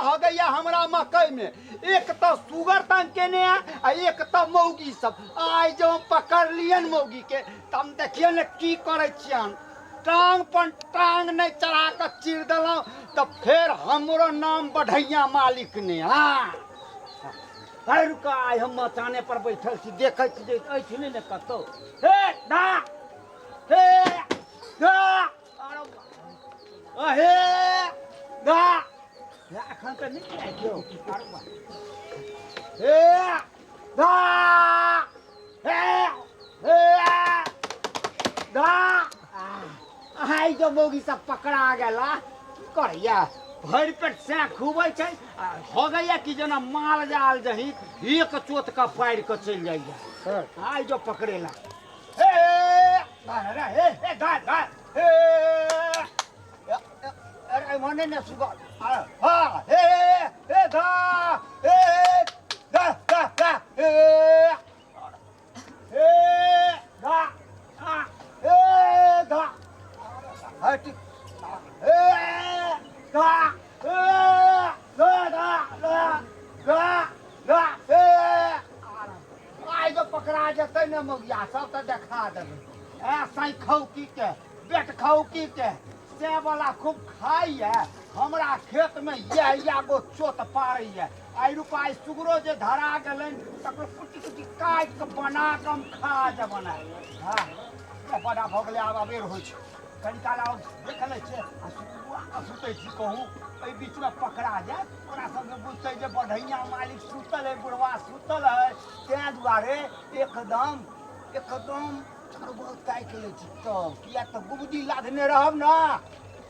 हो गया हमरा मकई में एक तो सुगर तंग के ने आ एक तो मौगी सब आई जो पकड़ लियन मौगी के तम देखिए ने की करे छियन टांग पर टांग नहीं चढ़ा कर चीर दिलौं तो फिर हमरो नाम बढ़ैया मालिक ने हाँ अरे रुका आई हम मचाने पर बैठल छी देखै छी जे ऐठ नहीं ने कतो हे दा हे दा अहे दा या एखन तऽ नहीं आइयो हे दा हे दा आई जो मौगी सब पकड़ा गेला करिया भर पेट से खूबे छै हो गया कि जना माल जाल जही एक चोट का फाड़ के चल जाइए आई जो पकड़ेला हे अरे हे हे गा गा हे अरे मने ने सुगा हां हे हे गा हे गा गा गा हे हे गा हे गा हट हे गा आई जो पकड़ा जते ने मौगिया सब तो देखा देबे ऐसा खौकी के बेट खौकी के से वाला खूब खाई है हमरा खेत में ये गो चोट पारी है आई रुपाई सुगरो जे धरा गेलन तकर कुटी कुटी काट के बना के हम खा जे बना हां बड़ा भगले आब अबेर होय छै कनी काल आउ देख ले छै आ सुतै छी कहूँ एहि बीच में पकड़ा जाए ओकरा सबके बुझतै जे बढ़ैया मालिक सुतल है बुढ़वा सुतल है तैं दुआरे एकदम चारू बहुत काटि लै छी तब किया तऽ बुबदी लादने रहब ने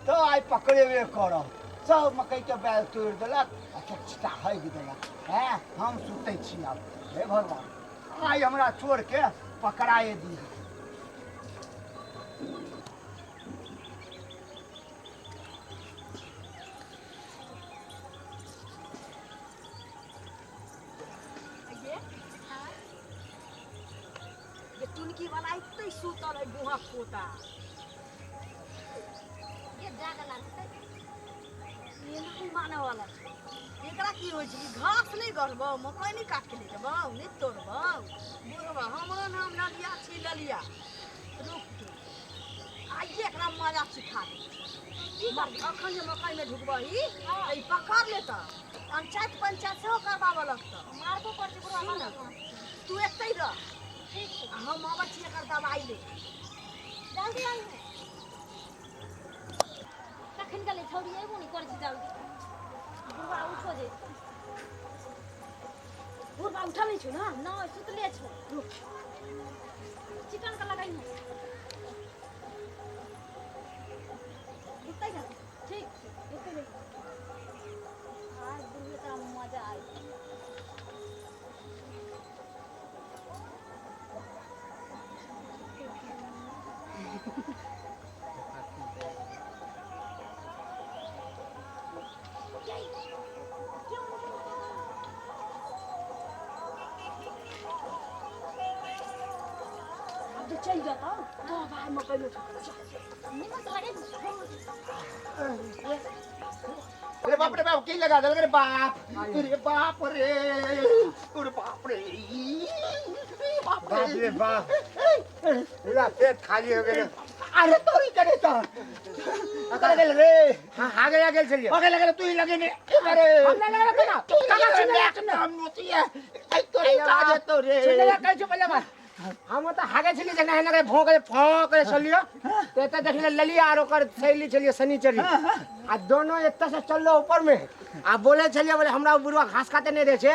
तो आई पकड़ेबे करब सब मकई के बैल तोड़ि देलक आ छिटा हगि देलक हैं हम सुतै छी आब हे भगवान आई हमरा छोड़ के पकड़ाए दी टुनकी वाला इतने सुतल है बुहा पोता ये जागला ये नहीं माने वाला एकरा की होय छै घास नहीं गरबो मकई नहीं काट के ले जबो नहीं तोड़बो बुढ़वा हमरो नाम ललिया छी ललिया रुक आइए एकरा मजा सिखा दे की कर अखन जे मकई में ढुकबही ई पकड़ लेता पंचायत से करबाबो लगता मारबो पड़ छै बुढ़वा तू एतै रह हम आबै छी एकर दवाई ले जल्दी आई कखन गले छोड़ी एबो नहीं कर छी जल्दी बुढ़वा उठो जे बुढ़वा उठल नहीं छु ना सुतले छु रुक चिकन का लगाई ना इतना जा ठीक इतना आज दिन में तो मजा आई चल जाता तो भाई मकई में नहीं मत लगे अरे बाप रे बाप की लगा दे अरे बाप रे बाप रे बाप रे बाप पूरा पेट खाली हो गया अरे तोरी करे तो अकल गेल रे हां आ गेल चलिए ओके लगे तू ही लगे ने अरे हम लगे ना तू लगे ना हम मोती है आई तोरी काजे तो रे चले कह छ पहले बात हम तो हागे छली जना है लगे भौंके फौक रे चलियो तो एत देखले ललिया आर ओकर थैली चलिए शनिचरी आ दोनों एत से चललो ऊपर में आ बोले छलिए बोले हमरा बुढ़वा घास काटे नहीं दे छे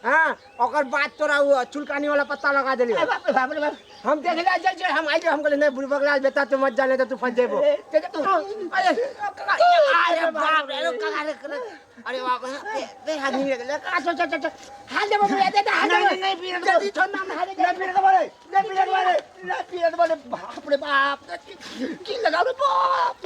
हां ओकर बाद तोरा चुलकानी वाला पत्ता लगा देलियो बाप रे बाप हम देख ले जाय हम आइले हम कहले नहीं बुढ़वा गला बेटा तू मत जाने तो तू फंस जेबो अरे बाप रे कगा रे अरे बाप दे आदमी ले चल हाल दे बाबू दे हाल नहीं पीरत जल्दी छोड़ ना हाल दे पीरत वाले बाप रे बाप की लगा रे बाप